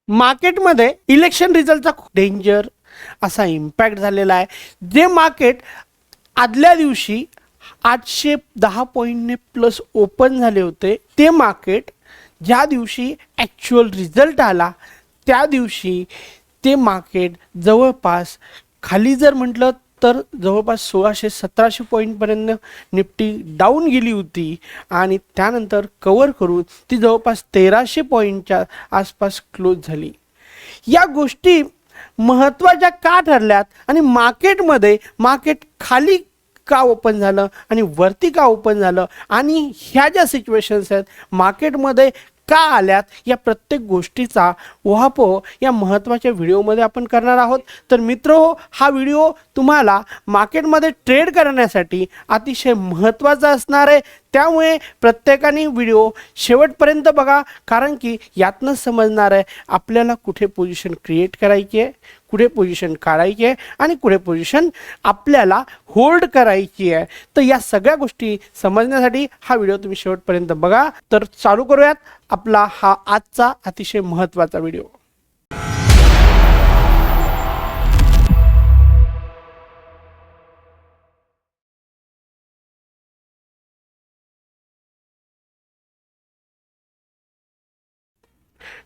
मार्केटमध्ये इलेक्शन रिझल्टचा खूप डेंजर असा इम्पॅक्ट झालेला आहे. जे मार्केट आदल्या दिवशी 810 पॉईंटने प्लस ओपन झाले होते, ते मार्केट ज्या दिवशी ॲक्च्युअल रिझल्ट आला त्या दिवशी ते मार्केट जवळपास खाली जर म्हटलं तर जवळपास 1600-1700 पॉईंटपर्यंत निफ्टी डाऊन गेली होती आणि त्यानंतर कवर करून ती जवळपास 1300 पॉईंटच्या आसपास क्लोज झाली. या गोष्टी महत्त्वाच्या का ठरल्यात आणि मार्केट खाली का ओपन झालं आणि वरती का ओपन झालं आणि ह्या ज्या सिच्युएशन्स आहेत मार्केटमध्ये का आल्यात, या प्रत्येक गोष्टीचा उहापोह या महत्त्वाच्या व्हिडिओमध्ये आपण करणार आहोत. तर मित्रहो, हा व्हिडिओ तुम्हाला मार्केटमध्ये ट्रेड करण्यासाठी अतिशय महत्त्वाचा असणार आहे. त्यामुळे प्रत्येकाने व्हिडिओ शेवटपर्यंत बघा, कारण की यातनंच समजणार आहे आपल्याला कुठे पोझिशन क्रिएट करायची आहे, कुठे पोझिशन काढायची आहे आणि कुठे पोझिशन आपल्याला होल्ड करायची आहे. तर या सगळ्या गोष्टी समजण्यासाठी हा व्हिडिओ तुम्ही शेवटपर्यंत बघा. तर चालू करूयात आपला हा आजचा अतिशय महत्त्वाचा व्हिडिओ.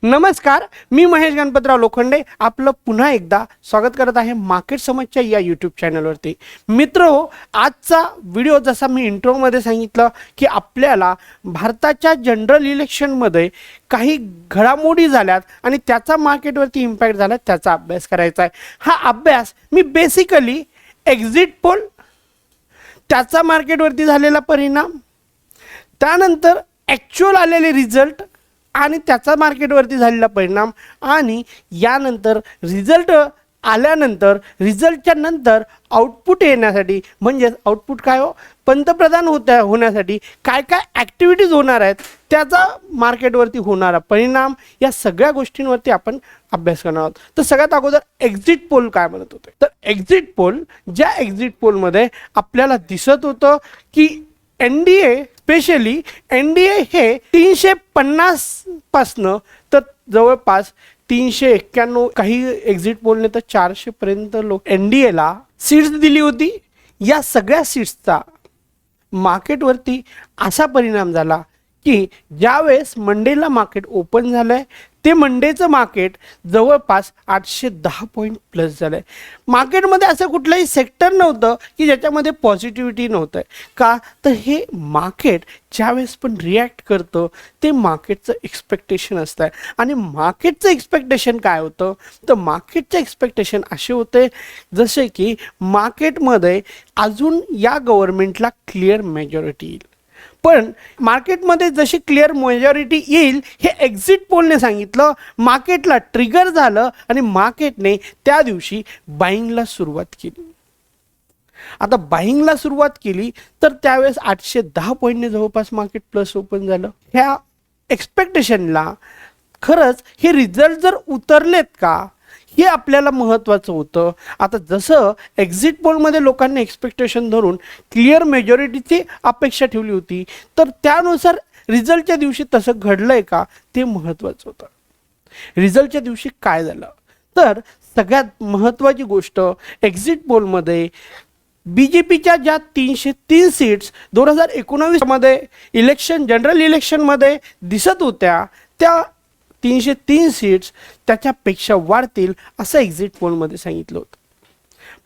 नमस्कार, मी महेश गणपतराव लोखंडे आपलं पुन्हा एकदा स्वागत करत आहे मार्केट समजच्या या यूट्यूब चॅनलवरती. मित्रहो, आजचा व्हिडिओ जसा मी इंट्रोमध्ये सांगितलं की आपल्याला भारताच्या जनरल इलेक्शनमध्ये काही घडामोडी झाल्यात आणि त्याचा मार्केटवरती इम्पॅक्ट झाला, त्याचा अभ्यास करायचा आहे. हा अभ्यास मी बेसिकली एक्झिट पोल, त्याचा मार्केटवरती झालेला परिणाम, त्यानंतर ॲक्च्युअल आलेले रिझल्ट आणि त्याचा मार्केटवरती झालेला परिणाम आणि यानंतर रिझल्ट आल्यानंतर रिझल्टच्या नंतर आउटपुट येण्यासाठी, म्हणजेच आउटपुट काय हो, पंतप्रधान होण्यासाठी काय काय ॲक्टिव्हिटीज होणार आहेत, त्याचा मार्केटवरती होणारा परिणाम, या सगळ्या गोष्टींवरती आपण अभ्यास करणार आहोत. तर सगळ्यात अगोदर एक्झिट पोल काय म्हणत होते. तर एक्झिट पोल, ज्या एक्झिट पोलमध्ये आपल्याला दिसत होतं की NDA, स्पेशली NDA हे 350 पासनं तर जवळपास 391, काही एक्झिट पोलने तर 400 पर्यंत लोक NDAला सीट्स दिली होती. या सगळ्या सीट्सचा मार्केटवरती असा परिणाम झाला की ज्यावेळेस मंडेला मार्केट ओपन झालंय ते मंडेचं मार्केट जवळपास 810 पॉईंट प्लस झालंय. मार्केटमध्ये असं कुठलंही सेक्टर नव्हतं की ज्याच्यामध्ये पॉझिटिव्हिटी नव्हतं. का तर हे मार्केट ज्यावेळेस पण रिॲक्ट करतं ते मार्केटचं एक्सपेक्टेशन असतं आणि मार्केटचं एक्सपेक्टेशन काय होतं, तर मार्केटचं एक्सपेक्टेशन असे होते जसे की मार्केटमध्ये अजून या गव्हर्नमेंटला क्लिअर मेजॉरिटी येईल. पण मार्केटमध्ये जशी क्लिअर मेजॉरिटी येईल हे एक्झिट पोलने सांगितलं, मार्केटला ट्रिगर झालं आणि मार्केटने त्या दिवशी बाईंगला सुरुवात केली. आता बाईंगला सुरुवात केली तर त्यावेळेस 810 पॉईंटने जवळपास मार्केट प्लस ओपन झालं. ह्या एक्सपेक्टेशनला खरंच हे रिझल्ट जर उतरलेत का, हे आपल्याला महत्त्वाचं होतं. आता जसं एक्झिट पोलमध्ये लोकांनी एक्सपेक्टेशन धरून क्लिअर मेजॉरिटीची अपेक्षा ठेवली होती, तर त्यानुसार रिझल्टच्या दिवशी तसं घडलंय का ते महत्त्वाचं होतं. रिझल्टच्या दिवशी काय झालं, तर सगळ्यात महत्त्वाची गोष्ट एक्झिट पोलमध्ये BJPच्या ज्या 303 सीट्स 2019 मध्ये जनरल इलेक्शनमध्ये दिसत होत्या, त्या 303 सीट्स त्याच्यापेक्षा वाढतील असं एक्झिट पोलमध्ये सांगितलं होतं.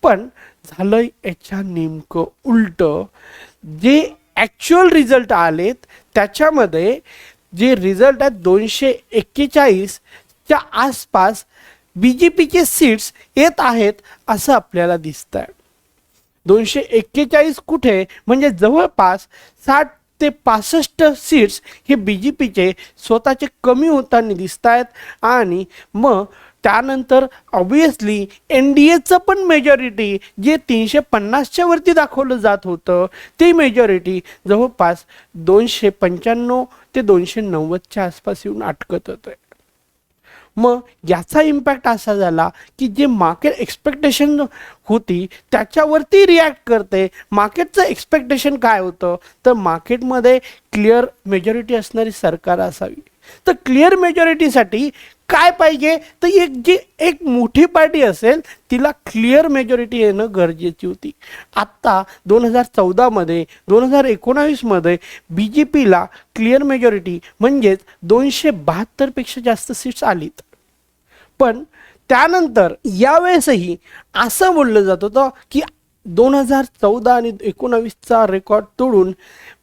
पण झालं याच्या नेमकं उलटं. जे ॲक्च्युअल रिझल्ट आलेत त्याच्यामध्ये जे रिझल्ट आहेत 241च्या आसपास BJPचे सीट्स येत आहेत असं आपल्याला दिसतं आहे. 241 कुठे, म्हणजे जवळपास 60 ते 65 सीट्स हे BJPचे स्वतःचे कमी होताना दिसत आहेत. आणि मग त्यानंतर ऑब्वियसली NDAचं पण मेजॉरिटी जे 350च्या वरती दाखवलं जात होतं ते मेजॉरिटी जवळपास 295 ते 290च्या आसपास येऊन अटकत होतं. मग याचा इम्पॅक्ट असा झाला की जे मार्केट एक्सपेक्टेशन होती त्याच्यावरती रिॲक्ट करते. मार्केटचं एक्सपेक्टेशन काय होतं, तर मार्केटमध्ये क्लिअर मेजॉरिटी असणारी सरकार असावी. तर क्लिअर मेजॉरिटीसाठी काय पाहिजे, तर एक मोठी पार्टी असेल तिला क्लिअर मेजॉरिटी येणं गरजेची होती. आत्ता 2014मध्ये 2019मध्ये बी जे पीला क्लिअर मेजॉरिटी म्हणजेच 272पेक्षा जास्त सीट्स आलीत. पण त्यानंतर यावेळेसही असं बोललं जात होतं की 2014 आणि 19चा रेकॉर्ड तोडून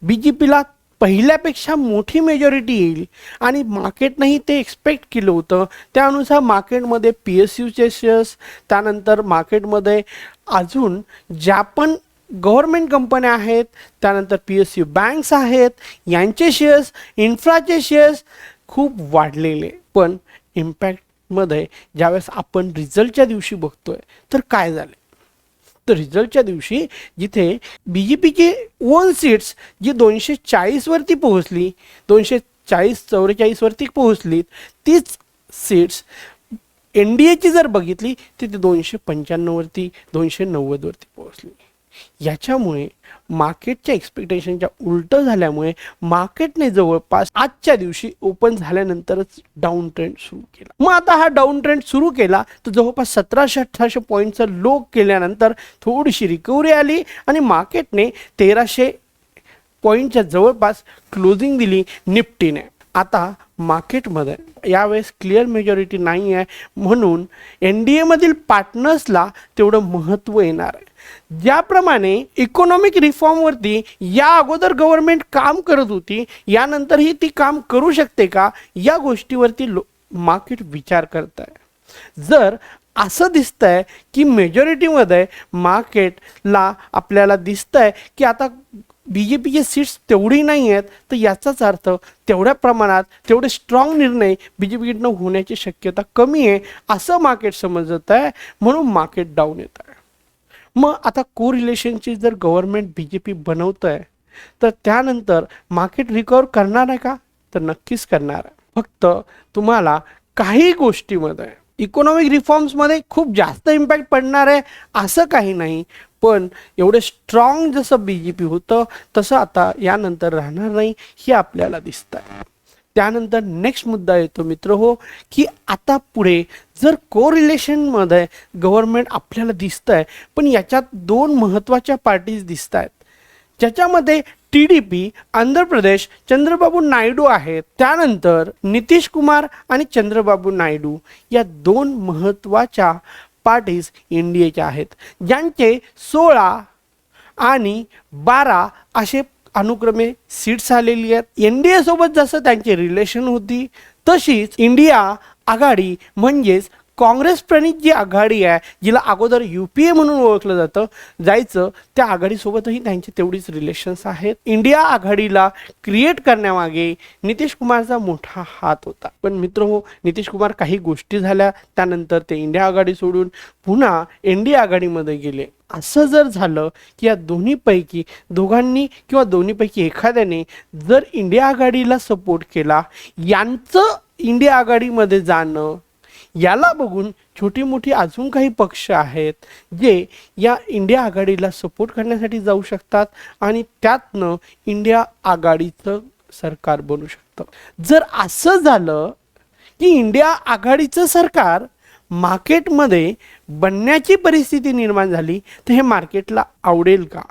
बी जे पीला पहिल्यापेक्षा मोठी मेजॉरिटी येईल आणि मार्केटनंही ते एक्सपेक्ट केलं होतं. त्यानुसार मार्केटमध्ये पी एस यूचे शेअर्स, त्यानंतर मार्केटमध्ये अजून ज्या पण गव्हर्मेंट कंपन्या आहेत, त्यानंतर पी एस यू बँक्स आहेत, यांचे शेअर्स, इन्फ्राचे शेअर्स खूप वाढलेले. पण इम्पॅक्टमध्ये ज्यावेळेस आपण रिझल्टच्या दिवशी बघतोय तर काय झालं, तर रिझल्टच्या दिवशी जिथे B J Peechi on seats जी 240वरती पोहोचली, 244 पोहोचलीत, तीच सीट्स एन डी एची जर बघितली तर ती 295वरती 290वरती पोहोचली. याच्यामुळे मार्केटच्या एक्सपेक्टेशनच्या उलटं झाल्यामुळे मार्केटने जवळपास आजच्या दिवशी ओपन झाल्यानंतरच डाऊन ट्रेंड सुरू केला. मग आता हा डाऊन ट्रेंड सुरू केला तर जवळपास 1700-1800 पॉईंटचा लो केल्यानंतर थोडीशी रिकव्हरी आली आणि मार्केटने 1300 पॉईंटच्या जवळपास क्लोजिंग दिली निफ्टीने. आता मार्केटमध्ये यावेळेस क्लिअर मेजॉरिटी नाही आहे, म्हणून एन डी एमधील पार्टनर्सला तेवढं महत्त्व येणार आहे. ज्याप्रमाणे इकॉनॉमिक रिफॉर्मवरती या अगोदर गव्हर्नमेंट काम करत होती, यानंतरही ती काम करू शकते का, या गोष्टीवरती मार्केट विचार करत आहे. जर असं दिसतंय की मेजॉरिटीमध्ये मार्केटला आपल्याला दिसतंय की आता बी जे पीचे सीट्स तेवढी नाही आहेत, तर याचाच अर्थ तेवढ्या प्रमाणात तेवढे स्ट्रॉंग निर्णय बी जे पीकडनं होण्याची शक्यता कमी आहे असं मार्केट समजत आहे, म्हणून मार्केट डाऊन येत आहे. मग आता को रिलेशनची जर गव्हर्नमेंट बी जे पी बनवतं आहे तर त्यानंतर मार्केट रिकवर करणार आहे का, तर नक्कीच करणार आहे. फक्त तुम्हाला काही गोष्टीमध्ये इकॉनॉमिक रिफॉर्म्समध्ये खूप जास्त इम्पॅक्ट पडणार आहे असं काही नाही, पण एवढे स्ट्रॉंग जसं बी जे पी होतं तसं आता यानंतर राहणार नाही हे आपल्याला दिसतं आहे. त्यानंतर नेक्स्ट मुद्दा येतो मित्र हो, की आता पुढे जर को रिलेशनमध्ये गव्हर्नमेंट आपल्याला दिसतं आहे, पण याच्यात दोन महत्त्वाच्या पार्टीज दिसत आहेत ज्याच्यामध्ये T D P Andhra Pradesh Chandrababu Naidu आहेत. त्यानंतर नितीश कुमार आणि चंद्रबाबू नायडू या दोन महत्त्वाच्या पार्टीज इंडियाच्या आहेत, ज्यांचे 16 आणि 12 असे अनुक्रमे सीट्स आलेली आहेत. एन डी एसोबत जसं त्यांची रिलेशन होती तशीच इंडिया आघाडी म्हणजेच काँग्रेस प्रणित जी आघाडी आहे, जिला अगोदर यू पी ए म्हणून ओळखलं जायचं, त्या आघाडीसोबतही त्यांचे तेवढीच रिलेशन्स आहेत. इंडिया आघाडीला क्रिएट करण्यामागे नितीश कुमारचा मोठा हात होता. पण मित्र हो, नितीश कुमार काही गोष्टी झाल्या त्यानंतर ते इंडिया आघाडी सोडून पुन्हा एन डी ए आघाडीमध्ये गेले. असं जर झालं की या दोन्हीपैकी दोघांनी किंवा दोन्हीपैकी एखाद्याने जर इंडिया आघाडीला सपोर्ट केला, यांचं इंडिया आघाडीमध्ये जाणं याला बघून छोटी मोठी अजून काही पक्ष आहेत जे या इंडिया आघाडीला सपोर्ट करण्यासाठी जाऊ शकतात आणि त्यातनं इंडिया आघाडीचं सरकार बनू शकतं. जर असं झालं की इंडिया आघाडीचं सरकार मार्केटमध्ये बनण्याची परिस्थिती निर्माण झाली तर हे मार्केटला आवडेल का?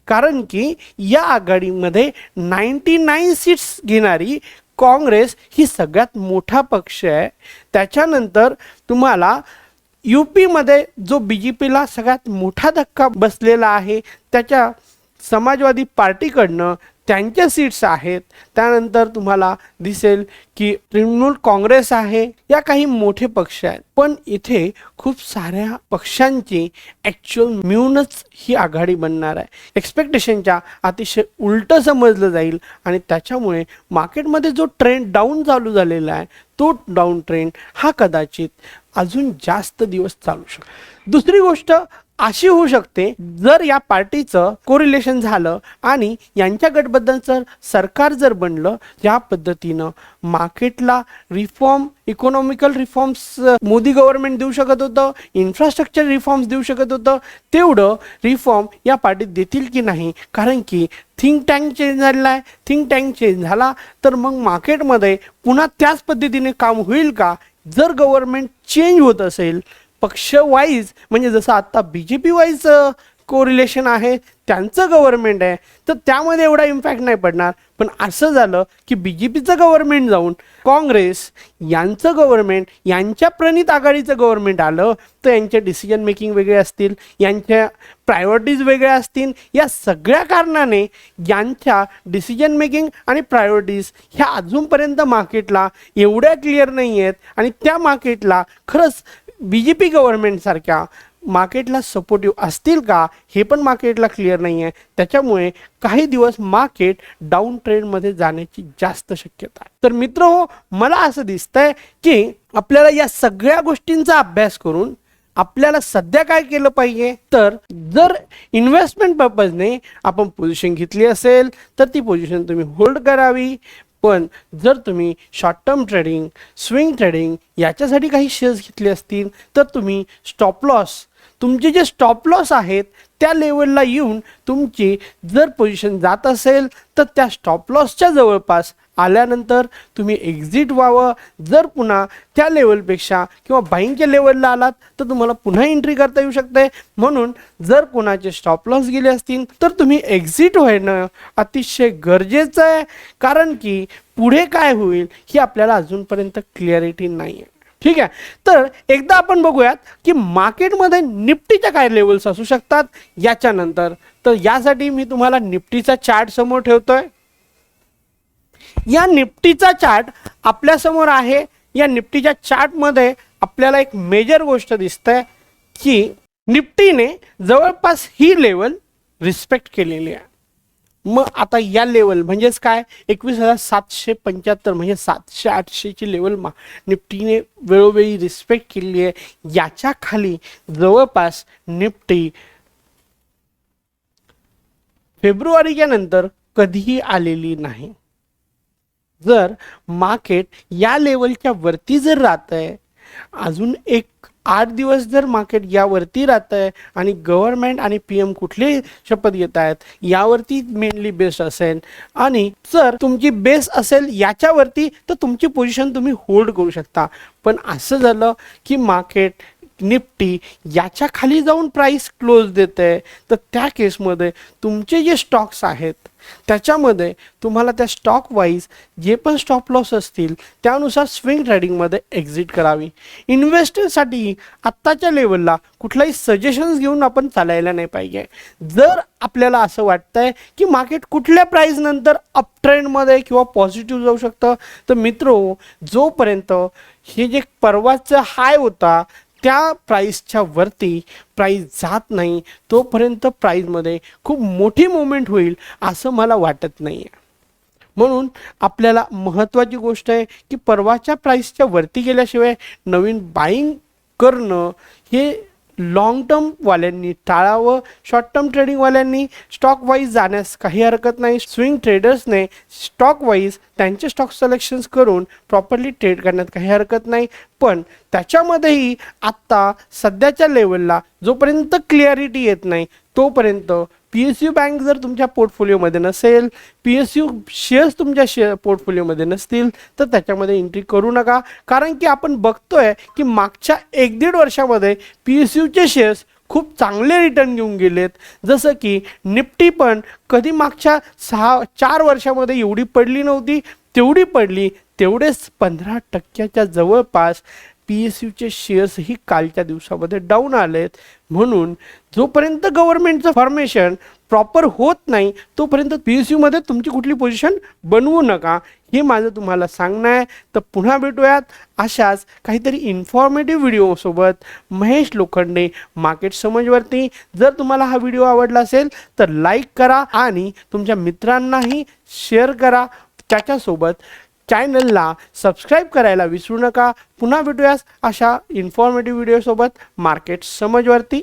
कारण की या आघाडीमध्ये 99 सीट्स घेणारी काँग्रेस ही सगळ्यात मोठा पक्ष आहे. त्याच्यानंतर तुम्हाला यू पीमध्ये जो बी जे पीला सगळ्यात मोठा धक्का बसलेला आहे त्याच्या समाजवादी पार्टीकडनं त्यांच्या सीट्स आहेत. त्यानंतर तुम्हाला दिसेल की तृणमूल काँग्रेस आहे, या काही मोठे पक्ष आहेत. पण इथे खूप साऱ्या पक्षांची ॲक्च्युअल मिळूनच ही आघाडी बनणार आहे. एक्सपेक्टेशनच्या अतिशय उलटं समजलं जाईल आणि त्याच्यामुळे मार्केटमध्ये जो ट्रेंड डाऊन चालू झालेला आहे तो डाऊन ट्रेंड हा कदाचित अजून जास्त दिवस चालू शकतो. दुसरी गोष्ट, अशी होऊ शकते जर या पार्टीचं कोरिलेशन झालं आणि यांच्या गटबद्दलचं सरकार जर बनलं, या पद्धतीनं मार्केटला reform, economical reforms Modi government देऊ शकत होतं, इन्फ्रास्ट्रक्चर रिफॉर्म्स देऊ शकत होतं, तेवढं रिफॉर्म या पार्टीत देतील की नाही. कारण की थिंक टँक चेंज झालेला आहे. थिंक टँक चेंज झाला तर मग मार्केटमध्ये पुन्हा त्याच पद्धतीने काम होईल का? जर गव्हर्नमेंट चेंज होत असेल पक्ष वाईज, म्हणजे जसं आता BJP वाईज कोरिलेशन आहे, त्यांचं गव्हर्नमेंट आहे, तर त्यामध्ये एवढा इम्पॅक्ट नाही पडणार. पण असं झालं की BJPचं गव्हर्नमेंट जाऊन काँग्रेस यांचं गव्हर्नमेंट, यांच्या प्रणित आघाडीचं गव्हर्नमेंट आलं, तर यांचे डिसिजन मेकिंग वेगळे असतील, यांच्या प्रायोरिटीज वेगळ्या असतील. या सगळ्या कारणाने यांच्या डिसिजन मेकिंग आणि प्रायोरिटीज ह्या अजूनपर्यंत मार्केटला एवढ्या क्लिअर नाही आहेत आणि त्या मार्केटला खरंच BJP गव्हर्नमेंटसारख्या मार्केटला सपोर्टिव्ह असतील का, हे पण मार्केटला क्लिअर नाही आहे. त्याच्यामुळे काही दिवस मार्केट डाऊन ट्रेंडमध्ये जाण्याची जास्त शक्यता आहे. तर मित्रहो, मला असं दिसतंय की आपल्याला या सगळ्या गोष्टींचा अभ्यास करून आपल्याला सध्या काय केलं पाहिजे, तर जर इन्व्हेस्टमेंट पर्पजने आपण पोझिशन घेतली असेल तर ती पोझिशन तुम्ही होल्ड करावी. पण जर तुम्ही short term trading, swing trading याच्यासाठी काही शेअर्स घेतले असतील तर तुम्ही स्टॉप लॉस, तुमचे जे स्टॉप लॉस आहेत त्या लेवलला येऊन तुमची जर पोझिशन जात असेल तर त्या स्टॉप लॉसच्या जवळपास आल्यानंतर तुम्ही एक्झिट व्हावं. जर पुन्हा त्या लेवलपेक्षा किंवा बाईंगच्या लेवलला आलात तर तुम्हाला पुन्हा एंट्री करता येऊ शकते. म्हणून जर कोणाचे स्टॉप लॉस गेले असतील तर तुम्ही एक्झिट होणं अतिशय गरजेचं आहे. कारण की पुढे काय होईल ही आपल्याला अजूनपर्यंत क्लिअरिटी नाही आहे. ठीक आहे, तर एकदा आपण बघूयात की मार्केटमध्ये निफ्टीच्या काय लेवल्स असू शकतात याच्यानंतर. तर यासाठी मी तुम्हाला निफ्टीचा चार्ट समोर ठेवतोय. या निफ्टीचा चार्ट आपल्या समोर आहे. या निफ्टीच्या चार्टमध्ये आपल्याला एक मेजर गोष्ट दिसते की निफ्टीने जवळपास ही लेवल रिस्पेक्ट केलेली आहे. मग आता या लेवल म्हणजेच काय 21,775 म्हणजे 700-800ची लेवल निफ्टीने वेळोवेळी रिस्पेक्ट केलेली आहे. याच्या खाली जवळपास निफ्टी फेब्रुवारीच्या नंतर कधीही आलेली नाही. जर मार्केट या लेवलच्या वरती जर राहत आहे, अजून एक 8 दिवस जर मार्केट यावरती राहत आहे आणि गव्हर्नमेंट आणि PM कुठले शपथ घेत आहेत यावरती मेनली बेस्ड असेल आणि जर तुमची बेस असेल याच्यावरती तर तुमची पोझिशन तुम्ही होल्ड करू शकता. पण असं झालं की मार्केट निफ्टी याच्या खाली जाऊन प्राइस क्लोज देते, तर त्या केसमध्ये तुमचे जे स्टॉक्स आहेत त्याच्यामध्ये तुम्हाला त्या स्टॉक वाईज जे पण स्टॉप लॉस असतील त्यानुसार स्विंग ट्रेडिंगमध्ये एक्झिट करावी. इन्व्हेस्टरसाठी आत्ताच्या लेवलला कुठलाही सजेशन्स घेऊन आपण चालायला नाही पाहिजे. जर आपल्याला असं वाटतंय की मार्केट कुठल्या प्राइस नंतर अप ट्रेंडमध्ये किंवा पॉझिटिव्ह जाऊ शकतं, तर मित्रो जोपर्यंत हे जे परवाचा हाय होता त्या प्राइसच्या वरती प्राइस जात नाही तोपर्यंत प्राइसमध्ये खूप मोठी मूवमेंट होईल असं मला वाटत नाही आहे. म्हणून आपल्याला महत्त्वाची गोष्ट आहे की परवाच्या प्राइसच्या वरती गेल्याशिवाय नवीन बाईंग करणं हे लॉंग टर्मवाल्यांनी टाळावं. शॉर्ट टर्म ट्रेडिंगवाल्यांनी स्टॉक वाईज जाण्यास काही हरकत नाही. स्विंग ट्रेडर्सने स्टॉक वाईज त्यांचे स्टॉक सिलेक्शन्स करून प्रॉपरली ट्रेड करण्यात काही हरकत नाही. पण त्याच्यामध्येही आत्ता सध्याच्या लेवलला जोपर्यंत क्लिअरिटी येत नाही तोपर्यंत PSU बँक जर तुमच्या पोर्टफोलिओमध्ये नसेल, PSU शेअर्स तुमच्या पोर्टफोलिओमध्ये नसतील तर त्याच्यामध्ये एंट्री करू नका. कारण की आपण बघतोय की मागच्या 1-1.5 वर्षामध्ये PSUचे शेअर्स खूप चांगले रिटर्न घेऊन गेलेत. जसं की निफ्टी पण कधी मागच्या 4 वर्षामध्ये एवढी पडली नव्हती, तेवढी पडली. तेवढेच 15% जवळपास PSUचे शेअर्सही कालच्या दिवसामध्ये डाऊन आलेत. म्हणून जोपर्यंत गव्हर्नमेंटचं फॉर्मेशन प्रॉपर होत नाही तोपर्यंत PSUमध्ये तुमची कुठली पोझिशन बनवू नका, हे माझं तुम्हाला सांगणं आहे. तर पुन्हा भेटूयात अशाच काहीतरी इन्फॉर्मेटिव्ह व्हिडिओसोबत. महेश लोखंडे, मार्केट समजवरती. जर तुम्हाला हा व्हिडिओ आवडला असेल तर लाईक करा आणि तुमच्या मित्रांनाही शेअर करा. त्याच्यासोबत चॅनलला सबस्क्राईब करायला विसरू नका. पुन्हा भेटूयास अशा इन्फॉर्मेटिव्ह व्हिडिओसोबत मार्केट समजवरती.